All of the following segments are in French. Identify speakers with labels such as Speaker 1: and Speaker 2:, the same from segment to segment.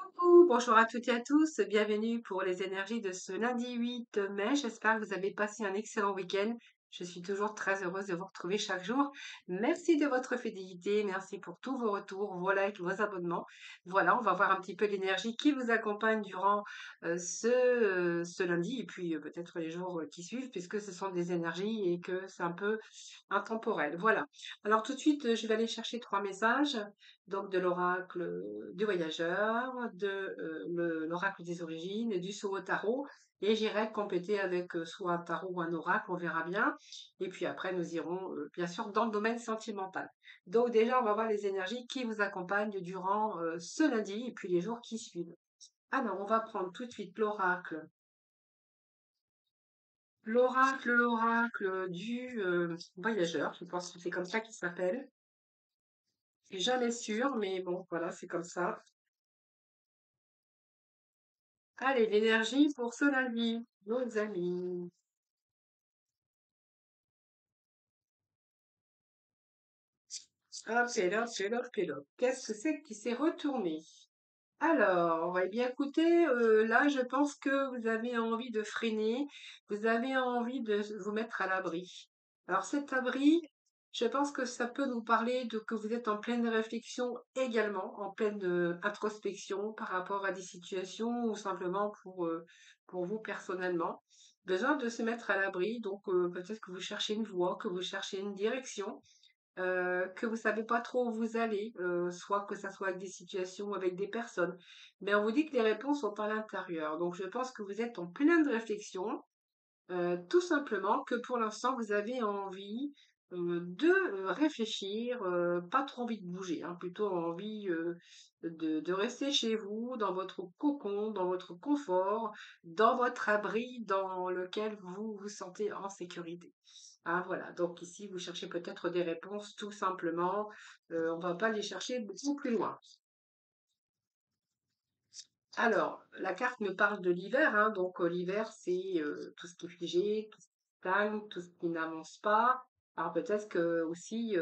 Speaker 1: Coucou, bonjour à toutes et à tous, bienvenue pour les énergies de ce lundi 8 mai. J'espère que vous avez passé un excellent week-end. Je suis toujours très heureuse de vous retrouver chaque jour. Merci de votre fidélité, merci pour tous vos retours, vos likes, vos abonnements. Voilà, on va voir un petit peu l'énergie qui vous accompagne durant ce lundi et puis peut-être les jours qui suivent, puisque ce sont des énergies et que c'est un peu intemporel. Voilà. Alors tout de suite, je vais aller chercher trois messages donc de l'oracle du voyageur, de l'oracle des origines et du Soho Tarot. Et j'irai compléter avec soit un tarot ou un oracle, on verra bien. Et puis après, nous irons bien sûr dans le domaine sentimental. Donc déjà, on va voir les énergies qui vous accompagnent durant ce lundi et puis les jours qui suivent. Alors, on va prendre tout de suite l'oracle. L'oracle du voyageur, je pense que c'est comme ça qu'il s'appelle. Je suis jamais sûre, mais bon, voilà, c'est comme ça. Allez, l'énergie pour ce lundi, nos amis. Hop, et hop, et hop, et hop. Qu'est-ce que c'est qui s'est retourné? Alors, eh bien écoutez, là, je pense que vous avez envie de freiner, vous avez envie de vous mettre à l'abri. Alors cet abri, je pense que ça peut nous parler de que vous êtes en pleine réflexion également, en pleine introspection par rapport à des situations ou simplement pour vous personnellement. Besoin de se mettre à l'abri, donc peut-être que vous cherchez une voie, que vous cherchez une direction que vous savez pas trop où vous allez, soit que ça soit avec des situations ou avec des personnes. Mais on vous dit que les réponses sont à l'intérieur. Donc je pense que vous êtes en pleine réflexion, tout simplement que pour l'instant vous avez envie de réfléchir, pas trop envie de bouger, hein, plutôt envie de rester chez vous, dans votre cocon, dans votre confort, dans votre abri dans lequel vous vous sentez en sécurité. Ah voilà, donc ici vous cherchez peut-être des réponses tout simplement, on va pas les chercher beaucoup plus loin. Alors, la carte me parle de l'hiver, hein, donc l'hiver, c'est tout ce qui est figé, tout ce qui stagne, tout ce qui n'avance pas. Alors peut-être que aussi,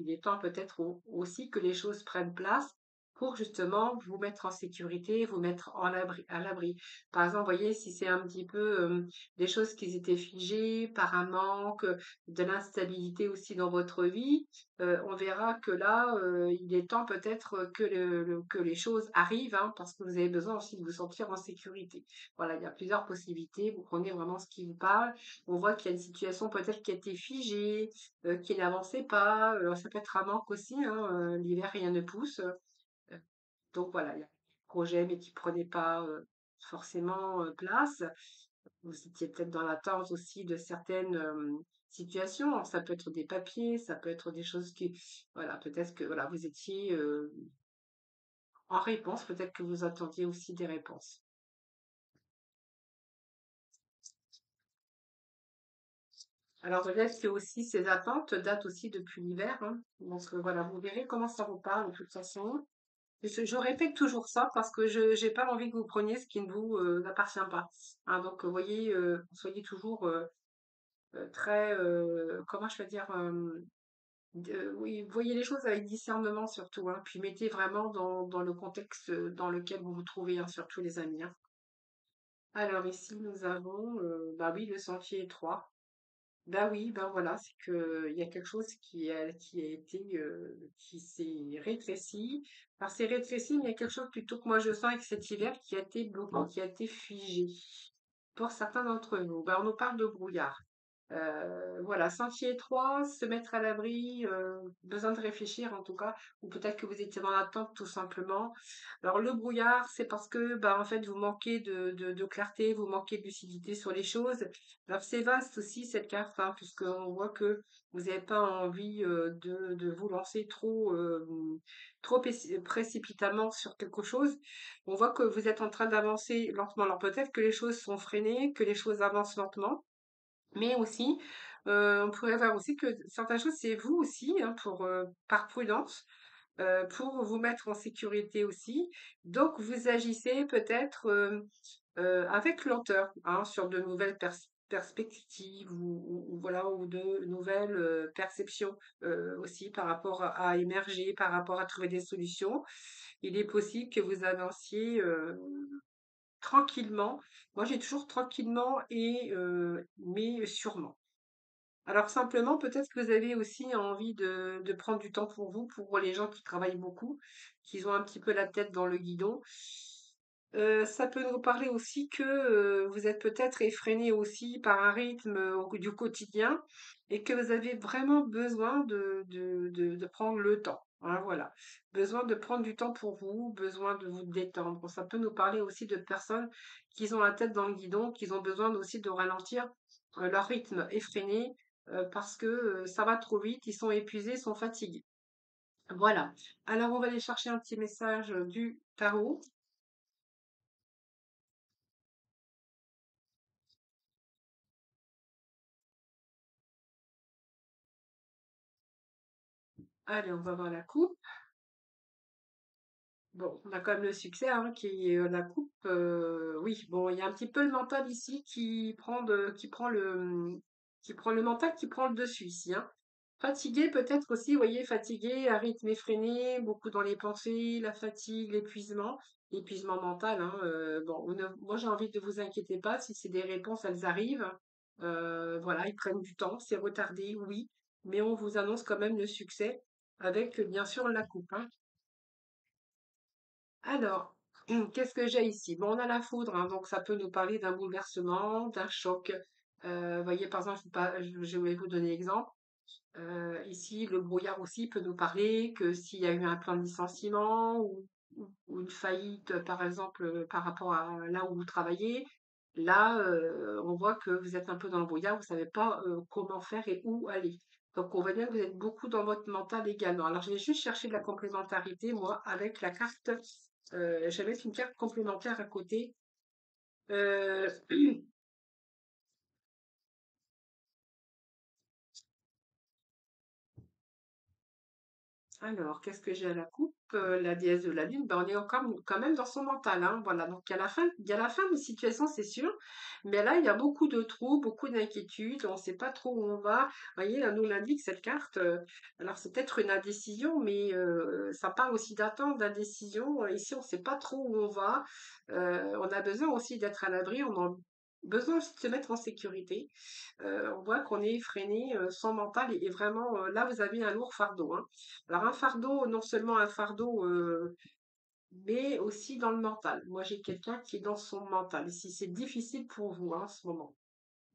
Speaker 1: il est temps peut-être aussi que les choses prennent place pour justement vous mettre en sécurité, vous mettre à l'abri. Par exemple, vous voyez, si c'est un petit peu des choses qui étaient figées par un manque, de l'instabilité aussi dans votre vie, on verra que là, il est temps peut-être que, que les choses arrivent, hein, parce que vous avez besoin aussi de vous sentir en sécurité. Voilà, il y a plusieurs possibilités. Vous prenez vraiment ce qui vous parle. On voit qu'il y a une situation peut-être qui a été figée, qui n'avançait pas. Ça peut être un manque aussi, hein, l'hiver, rien ne pousse. Donc voilà, il y a des projets, mais qui ne prenaient pas forcément place. Vous étiez peut-être dans l'attente aussi de certaines situations. Alors, ça peut être des papiers, ça peut être des choses qui, voilà, peut-être que voilà, vous étiez en réponse, peut-être que vous attendiez aussi des réponses. Alors peut-être que aussi ces attentes datent aussi depuis l'hiver, hein. Donc voilà, vous verrez comment ça vous parle de toute façon. Je répète toujours ça parce que je j'ai pas envie que vous preniez ce qui ne vous appartient pas. Hein, donc, vous voyez, soyez toujours très, comment je vais dire, oui, voyez les choses avec discernement surtout, hein, puis mettez vraiment dans le contexte dans lequel vous vous trouvez, hein, surtout les amis, hein. Alors ici, nous avons, bah oui, le sentier étroit. Bah oui, ben voilà, c'est que il y a quelque chose qui a été, qui s'est rétréci. Alors c'est rétréci, mais il y a quelque chose plutôt que moi je sens avec cet hiver qui a été bloqué, qui a été figé. Pour certains d'entre nous, ben on nous parle de brouillard. Voilà, sentier étroit, se mettre à l'abri, besoin de réfléchir en tout cas, ou peut-être que vous étiez dans l'attente tout simplement. Alors le brouillard, c'est parce que bah, en fait vous manquez de clarté, vous manquez de lucidité sur les choses. Alors c'est vaste aussi cette carte, hein, puisqu'on voit que vous n'avez pas envie de vous lancer trop précipitamment sur quelque chose. On voit que vous êtes en train d'avancer lentement. Alors peut-être que les choses sont freinées, que les choses avancent lentement. Mais aussi, on pourrait voir aussi que certaines choses, c'est vous aussi, hein, par prudence, pour vous mettre en sécurité aussi. Donc vous agissez peut-être, avec lenteur, hein, sur de nouvelles perspectives ou voilà, ou de nouvelles perceptions aussi par rapport à émerger, par rapport à trouver des solutions. Il est possible que vous avanciez tranquillement. Moi, j'ai toujours tranquillement mais sûrement. Alors simplement, peut-être que vous avez aussi envie de prendre du temps pour vous, pour les gens qui travaillent beaucoup, qui ont un petit peu la tête dans le guidon. Ça peut nous parler aussi que vous êtes peut-être effréné aussi par un rythme du quotidien et que vous avez vraiment besoin de prendre le temps. Hein, voilà. Besoin de prendre du temps pour vous, besoin de vous détendre. Ça peut nous parler aussi de personnes qui ont la tête dans le guidon, qui ont besoin aussi de ralentir leur rythme effréné parce que ça va trop vite, ils sont épuisés, ils sont fatigués. Voilà. Alors, on va aller chercher un petit message du tarot. Allez, on va voir la coupe. Bon, on a quand même le succès, hein, qui est la coupe. Oui, bon, il y a un petit peu le mental ici qui prend le mental, qui prend le dessus ici, hein. Fatigué peut-être aussi, vous voyez, fatigué, à rythme effréné, beaucoup dans les pensées, la fatigue, l'épuisement mental, hein. Bon, moi j'ai envie de vous inquiéter pas, si c'est des réponses, elles arrivent. Voilà, ils prennent du temps, c'est retardé, oui, mais on vous annonce quand même le succès avec bien sûr la coupe, hein. Alors, qu'est-ce que j'ai ici? Bon, on a la foudre, hein, donc ça peut nous parler d'un bouleversement, d'un choc. Voyez, par exemple, je vais vous donner l'exemple. Ici, le brouillard aussi peut nous parler que s'il y a eu un plan de licenciement ou une faillite, par exemple, par rapport à là où vous travaillez, là, on voit que vous êtes un peu dans le brouillard, vous savez pas comment faire et où aller. Donc, on va dire que vous êtes beaucoup dans votre mental également. Alors, je vais juste chercher de la complémentarité, moi, avec la carte. Je vais mettre une carte complémentaire à côté. Euh, Alors, qu'est-ce que j'ai à la coupe? La déesse de la lune, ben, on est encore quand même dans son mental, hein, voilà. Donc, il y a la fin de situation, c'est sûr. Mais là, il y a beaucoup de trous, beaucoup d'inquiétudes. On ne sait pas trop où on va. Vous voyez, elle nous l'indique, cette carte. Alors, c'est peut-être une indécision, mais ça parle aussi d'attente, d'indécision. Ici, on ne sait pas trop où on va. On a besoin aussi d'être à l'abri. On a besoin aussi de se mettre en sécurité. On voit qu'on est freiné, son mental est vraiment, là vous avez un lourd fardeau, hein. Alors un fardeau, non seulement un fardeau, mais aussi dans le mental. Moi j'ai quelqu'un qui est dans son mental. Ici c'est difficile pour vous, hein, en ce moment.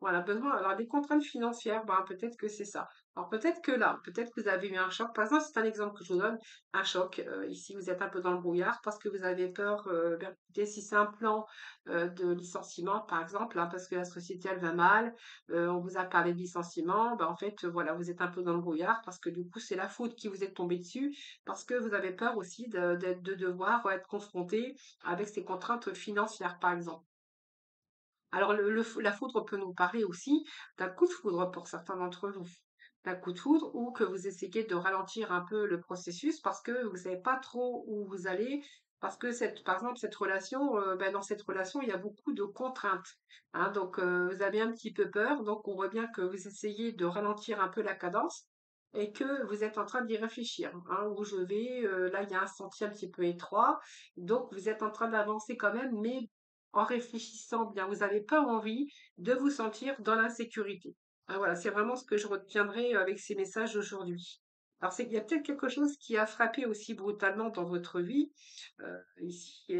Speaker 1: Voilà, besoin alors des contraintes financières, ben, peut-être que c'est ça. Alors peut-être que là, peut-être que vous avez eu un choc. Par exemple, c'est un exemple que je vous donne, un choc. Ici, vous êtes un peu dans le brouillard parce que vous avez peur. Ben, écoutez, si c'est un plan de licenciement, par exemple, hein, parce que la société elle va mal, on vous a parlé de licenciement, ben, en fait, voilà, vous êtes un peu dans le brouillard parce que du coup, c'est la faute qui vous est tombée dessus, parce que vous avez peur aussi de devoir être confronté avec ces contraintes financières, par exemple. Alors, la foudre peut nous parler aussi d'un coup de foudre pour certains d'entre vous. D'un coup de foudre ou que vous essayez de ralentir un peu le processus parce que vous ne savez pas trop où vous allez. Parce que par exemple, cette relation, ben, dans cette relation, il y a beaucoup de contraintes, hein. Donc, vous avez un petit peu peur. Donc, on voit bien que vous essayez de ralentir un peu la cadence et que vous êtes en train d'y réfléchir, hein, où je vais. Là, il y a un sentier un petit peu étroit. Donc, vous êtes en train d'avancer quand même, mais en réfléchissant bien. Vous n'avez pas envie de vous sentir dans l'insécurité. Ah, voilà, c'est vraiment ce que je retiendrai avec ces messages aujourd'hui. Alors, il y a peut-être quelque chose qui a frappé aussi brutalement dans votre vie, ici,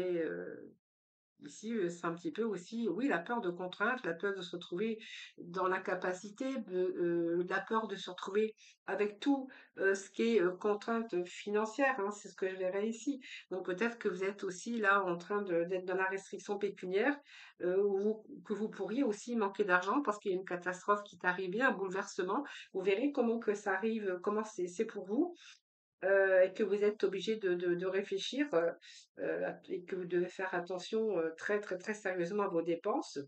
Speaker 1: ici, c'est un petit peu aussi, oui, la peur de contrainte, la peur de se retrouver dans l'incapacité, la peur de se retrouver avec tout ce qui est contrainte financière, hein, c'est ce que je verrai ici. Donc peut-être que vous êtes aussi là en train d'être dans la restriction pécuniaire, que vous pourriez aussi manquer d'argent parce qu'il y a une catastrophe qui est arrivée, un bouleversement. Vous verrez comment que ça arrive, comment c'est pour vous et que vous êtes obligé de réfléchir et que vous devez faire attention très très très sérieusement à vos dépenses.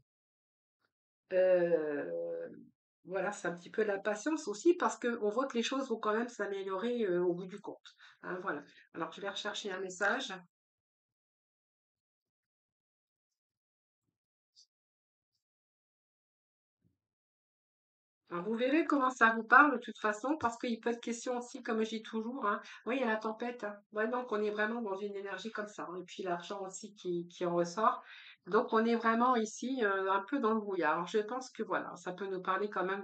Speaker 1: Euh, voilà, c'est un petit peu la patience aussi parce qu'on voit que les choses vont quand même s'améliorer au bout du compte, hein, voilà. Alors je vais rechercher un message. Alors, vous verrez comment ça vous parle de toute façon, parce qu'il peut être question aussi, comme je dis toujours, hein, oui, il y a la tempête, hein. Ouais, donc on est vraiment dans une énergie comme ça, hein. Et puis l'argent aussi qui en ressort. Donc on est vraiment ici un peu dans le brouillard. Alors je pense que voilà, ça peut nous parler quand même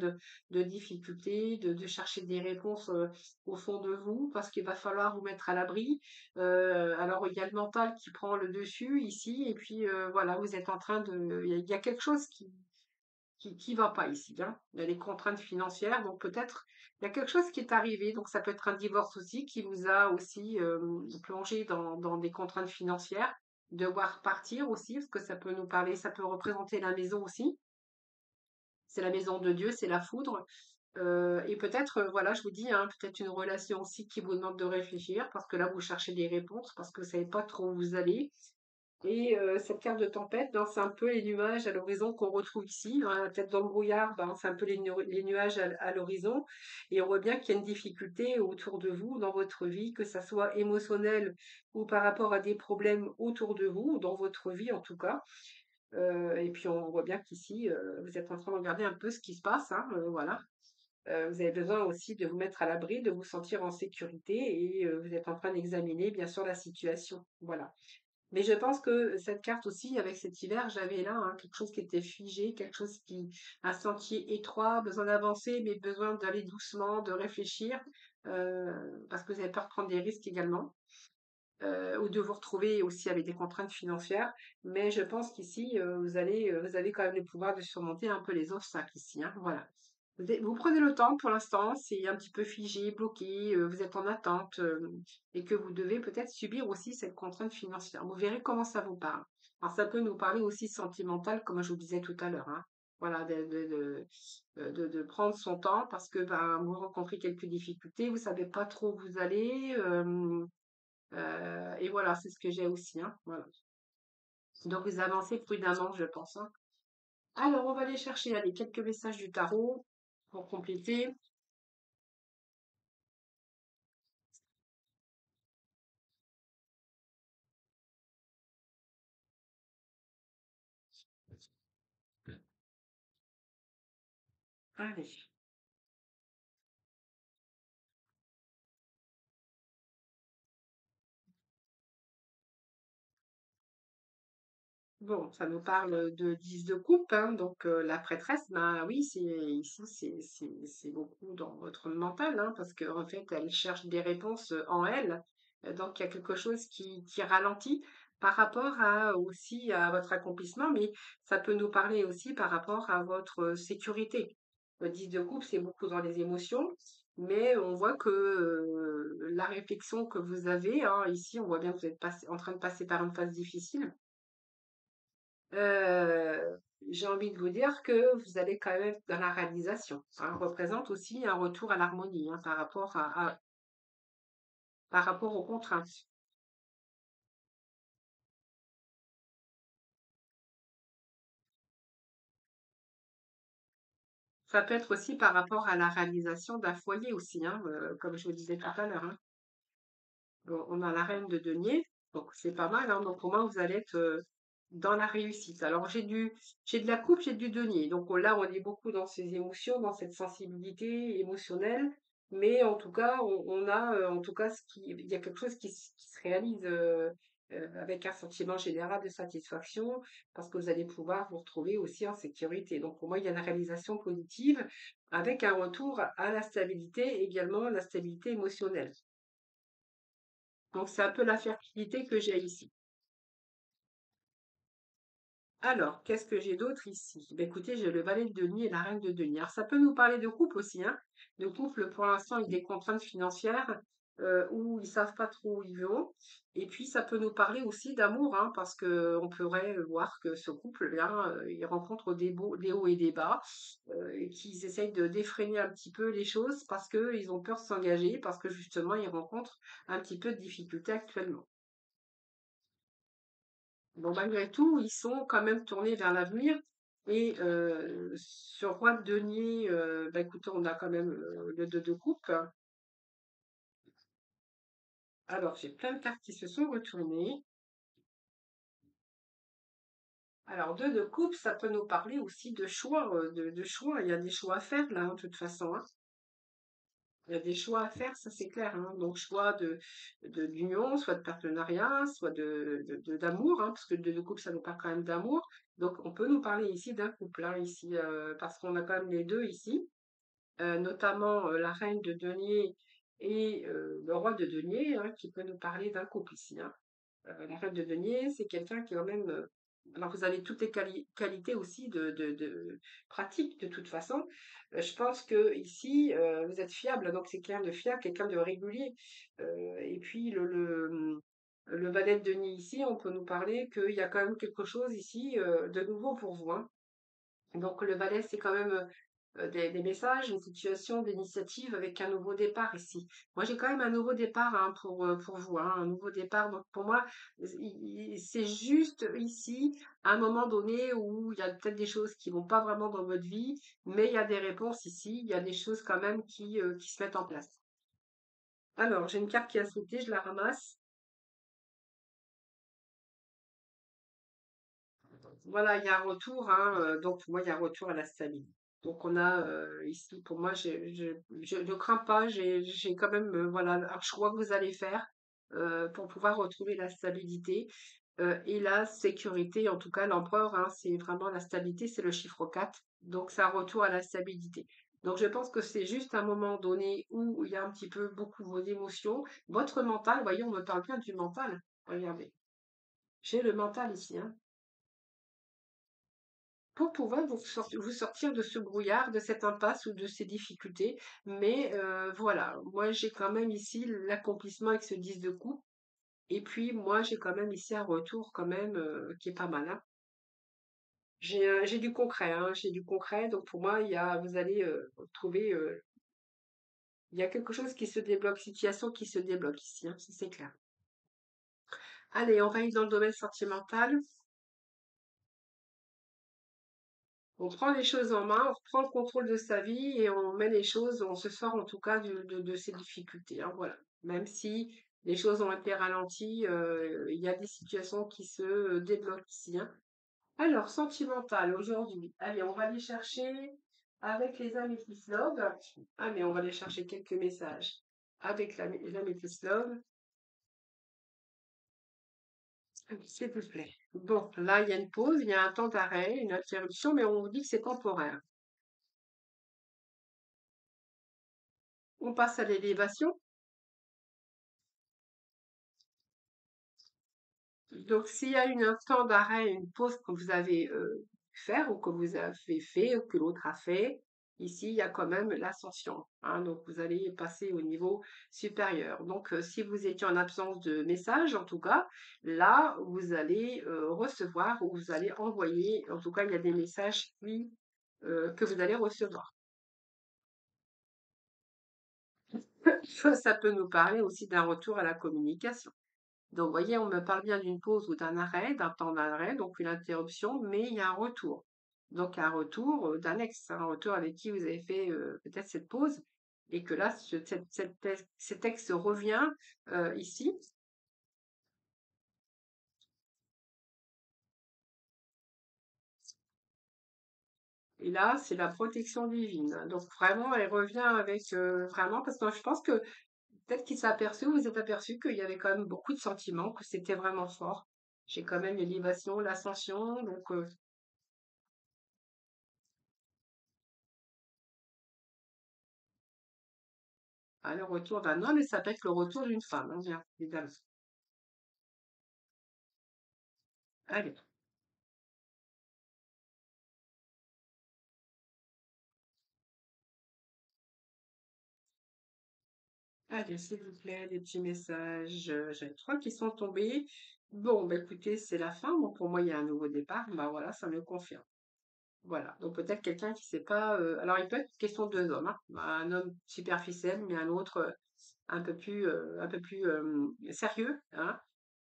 Speaker 1: de difficultés, de chercher des réponses au fond de vous, parce qu'il va falloir vous mettre à l'abri. Alors il y a le mental qui prend le dessus ici, et puis voilà, vous êtes en train de, il y a quelque chose qui va pas ici, hein. Il y a les contraintes financières, donc peut-être il y a quelque chose qui est arrivé, donc ça peut être un divorce aussi qui vous a aussi plongé dans des contraintes financières, devoir partir aussi, parce que ça peut nous parler, ça peut représenter la maison aussi. C'est la maison de Dieu, c'est la foudre. Et peut-être, voilà, je vous dis, hein, peut-être une relation aussi qui vous demande de réfléchir, parce que là, vous cherchez des réponses, parce que vous savez pas trop où vous allez. Et cette carte de tempête, ben, c'est un peu les nuages à l'horizon qu'on retrouve ici, dans la tête dans le brouillard, ben, c'est un peu les nuages à l'horizon. Et on voit bien qu'il y a une difficulté autour de vous, dans votre vie, que ça soit émotionnel ou par rapport à des problèmes autour de vous, ou dans votre vie en tout cas. Et puis on voit bien qu'ici, vous êtes en train de regarder un peu ce qui se passe, hein, voilà. Vous avez besoin aussi de vous mettre à l'abri, de vous sentir en sécurité et vous êtes en train d'examiner bien sûr la situation. Voilà. Mais je pense que cette carte aussi, avec cet hiver, j'avais là hein, quelque chose qui était figé, quelque chose qui, un sentier étroit, besoin d'avancer, mais besoin d'aller doucement, de réfléchir, parce que vous avez peur de prendre des risques également, ou de vous retrouver aussi avec des contraintes financières. Mais je pense qu'ici, vous avez quand même le pouvoir de surmonter un peu les obstacles ici, hein, voilà. Vous prenez le temps pour l'instant, c'est un petit peu figé, bloqué, vous êtes en attente et que vous devez peut-être subir aussi cette contrainte financière. Vous verrez comment ça vous parle. Alors ça peut nous parler aussi sentimental, comme je vous disais tout à l'heure, hein. Voilà, de prendre son temps parce que ben, vous rencontrez quelques difficultés, vous savez pas trop où vous allez. Et voilà, c'est ce que j'ai aussi, hein. Voilà. Donc vous avancez prudemment, je pense, hein. Alors, on va aller chercher allez, quelques messages du tarot pour compléter. Allez. Bon, ça nous parle de 10 de coupe, hein, donc la prêtresse, ben oui, c'est ici, c'est beaucoup dans votre mental, hein, parce qu'en fait, elle cherche des réponses en elle. Donc, il y a quelque chose qui ralentit par rapport à aussi à votre accomplissement, mais ça peut nous parler aussi par rapport à votre sécurité. Le 10 de coupe, c'est beaucoup dans les émotions, mais on voit que la réflexion que vous avez, hein, ici, on voit bien que vous êtes en train de passer par une phase difficile. J'ai envie de vous dire que vous allez quand même être dans la réalisation. Ça représente aussi un retour à l'harmonie hein, par rapport aux contraintes. Ça peut être aussi par rapport à la réalisation d'un foyer aussi, hein, comme je vous disais tout à l'heure, hein. Bon, on a la reine de denier, donc c'est pas mal, hein. Donc au moins vous allez être dans la réussite. Alors j'ai de la coupe, j'ai du denier. Donc là, on est beaucoup dans ces émotions, dans cette sensibilité émotionnelle. Mais en tout cas, on a en tout cas il y a quelque chose qui se réalise avec un sentiment général de satisfaction parce que vous allez pouvoir vous retrouver aussi en sécurité. Donc pour moi, il y a une réalisation positive avec un retour à la stabilité, également la stabilité émotionnelle. Donc c'est un peu la fertilité que j'ai ici. Alors, qu'est-ce que j'ai d'autre ici? Ben, écoutez, j'ai le valet de denier et la reine de denier. Alors, ça peut nous parler de couple aussi, hein. De couple, pour l'instant, avec des contraintes financières où ils savent pas trop où ils vont. Et puis, ça peut nous parler aussi d'amour, hein, parce que on pourrait voir que ce couple, là, il rencontre des hauts et des bas, et qu'ils essayent de défreiner un petit peu les choses parce qu'ils ont peur de s'engager, parce que justement, ils rencontrent un petit peu de difficultés actuellement. Bon, malgré tout, ils sont quand même tournés vers l'avenir. Et sur Roi de denier, bah, écoutez, on a quand même le 2 de coupe. Alors, j'ai plein de cartes qui se sont retournées. Alors, deux de coupe, ça peut nous parler aussi de choix, de choix. Il y a des choix à faire là, hein, de toute façon, hein. Il y a des choix à faire, ça c'est clair, hein. Donc, choix d'union, soit de partenariat, soit d'amour, hein, parce que deux de coupe, ça nous parle quand même d'amour. Donc, on peut nous parler ici d'un couple, hein, ici, parce qu'on a quand même les deux ici, notamment la reine de denier et le roi de denier, hein, qui peut nous parler d'un couple ici, hein. La reine de denier, c'est quelqu'un qui est quand même. Alors, vous avez toutes les qualités aussi de pratique, de toute façon. Je pense que ici, vous êtes fiable, donc c'est quelqu'un de fiable, quelqu'un de régulier. Et puis, le valet de denier ici, on peut nous parler qu'il y a quand même quelque chose ici de nouveau pour vous, hein. Donc, le valet, c'est quand même des messages, une situation d'initiative avec un nouveau départ ici. Moi, j'ai quand même un nouveau départ hein, pour vous, hein, un nouveau départ. Donc, pour moi, c'est juste ici un moment donné où il y a peut-être des choses qui vont pas vraiment dans votre vie, mais il y a des réponses ici, il y a des choses quand même qui se mettent en place. Alors, j'ai une carte qui a sauté, je la ramasse. Voilà, il y a un retour, hein, donc pour moi, il y a un retour à la stabilité. Donc on a ici, pour moi, je ne crains pas, j'ai quand même voilà, un choix que vous allez faire pour pouvoir retrouver la stabilité et la sécurité. En tout cas, l'empereur, hein, c'est vraiment la stabilité, c'est le chiffre 4. Donc c'est un retour à la stabilité. Donc je pense que c'est juste un moment donné où il y a un petit peu beaucoup vos émotions, votre mental. Voyez, on me parle bien du mental. Regardez, j'ai le mental ici, hein. Pour pouvoir vous sortir de ce brouillard, de cette impasse ou de ces difficultés. Mais voilà, moi j'ai quand même ici l'accomplissement avec ce 10 de coupe. Et puis moi j'ai quand même ici un retour quand même qui est pas mal, hein. J'ai du concret, hein, j'ai du concret. Donc pour moi, vous allez trouver, il y a quelque chose qui se débloque, situation qui se débloque ici, hein, ça c'est clair. Allez, on va aller dans le domaine sentimental. On prend les choses en main, on reprend le contrôle de sa vie et on met les choses, on se sort en tout cas de ces difficultés, hein, voilà. Même si les choses ont été ralenties, il y a des situations qui se débloquent ici, hein. Alors, sentimental aujourd'hui. Allez, on va aller chercher avec les Amethyst Love. Ah, mais on va aller chercher quelques messages avec l'Amethyst Love, s'il vous plaît. Bon, là, il y a une pause, il y a un temps d'arrêt, une interruption, mais on vous dit que c'est temporaire. On passe à l'élévation. Donc, s'il y a un temps d'arrêt, une pause que vous avez faire ou que vous avez fait ou que l'autre a fait, ici, il y a quand même l'ascension, hein. Donc, vous allez passer au niveau supérieur. Donc, si vous étiez en absence de message, en tout cas, là, vous allez recevoir ou vous allez envoyer, en tout cas, il y a des messages que vous allez recevoir. Ça peut nous parler aussi d'un retour à la communication. Donc, vous voyez, on me parle bien d'une pause ou d'un arrêt, d'un temps d'arrêt, donc une interruption, mais il y a un retour. Donc, un retour d'un ex, un retour avec qui vous avez fait peut-être cette pause, et que là, cet ex revient ici, et là, c'est la protection divine. Donc, vraiment, elle revient avec vraiment, parce que je pense que peut-être qu'il s'est aperçu, vous êtes aperçu qu'il y avait quand même beaucoup de sentiments, que c'était vraiment fort. J'ai quand même l'élévation, l'ascension, donc le retour d'un homme, et ça peut être le retour d'une femme, hein, bien évidemment. Allez, allez, s'il vous plaît, des petits messages. J'ai trois qui sont tombés. Bon, bah écoutez, c'est la fin. Bon, pour moi, il y a un nouveau départ. Bah voilà, ça me confirme. Voilà. Donc peut-être quelqu'un qui sait pas. Alors, il peut être question de deux hommes, hein. Un homme superficiel, mais un autre un peu plus sérieux, hein.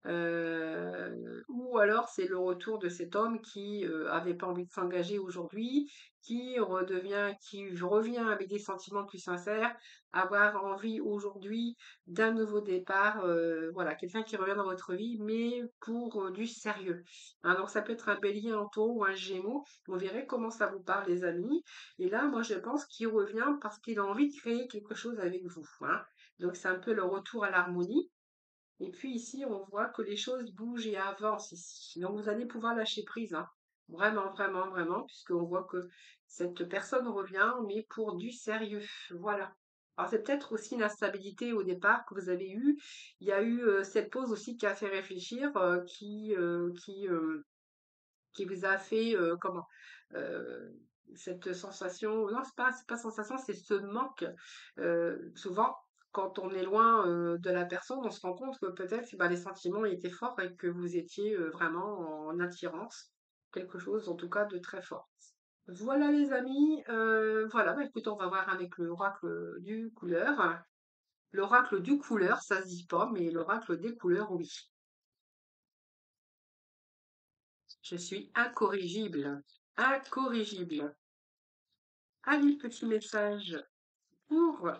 Speaker 1: Ou alors c'est le retour de cet homme qui, avait pas envie de s'engager aujourd'hui, qui revient avec des sentiments plus sincères, avoir envie aujourd'hui d'un nouveau départ, voilà, quelqu'un qui revient dans votre vie, mais pour, du sérieux, hein. Donc ça peut être un Bélier en Taureau ou un Gémeaux. Vous verrez comment ça vous parle les amis. Et là, moi je pense qu'il revient parce qu'il a envie de créer quelque chose avec vous, hein. Donc c'est un peu le retour à l'harmonie. Et puis ici, on voit que les choses bougent et avancent ici. Donc vous allez pouvoir lâcher prise, hein. Vraiment, vraiment, vraiment, puisqu'on voit que cette personne revient, mais pour du sérieux. Voilà. Alors c'est peut-être aussi l'instabilité au départ que vous avez eue. Il y a eu cette pause aussi qui a fait réfléchir, qui vous a fait, comment? Heu, cette sensation non, c'est pas sensation, c'est ce manque. Souvent, quand on est loin, de la personne, on se rend compte que peut-être, bah, les sentiments étaient forts et que vous étiez, vraiment en attirance. Quelque chose, en tout cas, de très fort. Voilà les amis, voilà, bah, écoutez, on va voir avec l'oracle du couleur. L'oracle du couleur, ça se dit pas, mais l'oracle des couleurs, oui. Je suis incorrigible. Incorrigible. Allez, petit message pour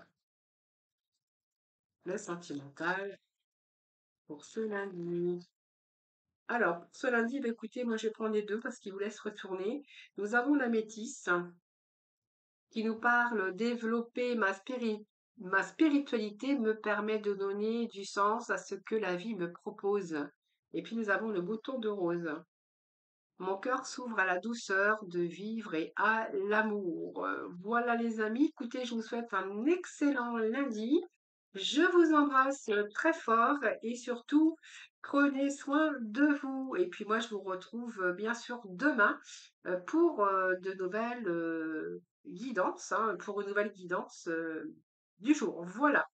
Speaker 1: le sentimental pour ce lundi. Alors, pour ce lundi, bah, écoutez, moi je vais prendre les deux parce qu'ils vous laissent retourner. Nous avons la métisse qui nous parle développer ma spiritualité me permet de donner du sens à ce que la vie me propose. Et puis nous avons le bouton de rose. Mon cœur s'ouvre à la douceur de vivre et à l'amour. Voilà les amis, écoutez, je vous souhaite un excellent lundi. Je vous embrasse très fort et surtout, prenez soin de vous. Et puis moi, je vous retrouve bien sûr demain pour de nouvelles guidances, hein, pour une nouvelle guidance du jour. Voilà.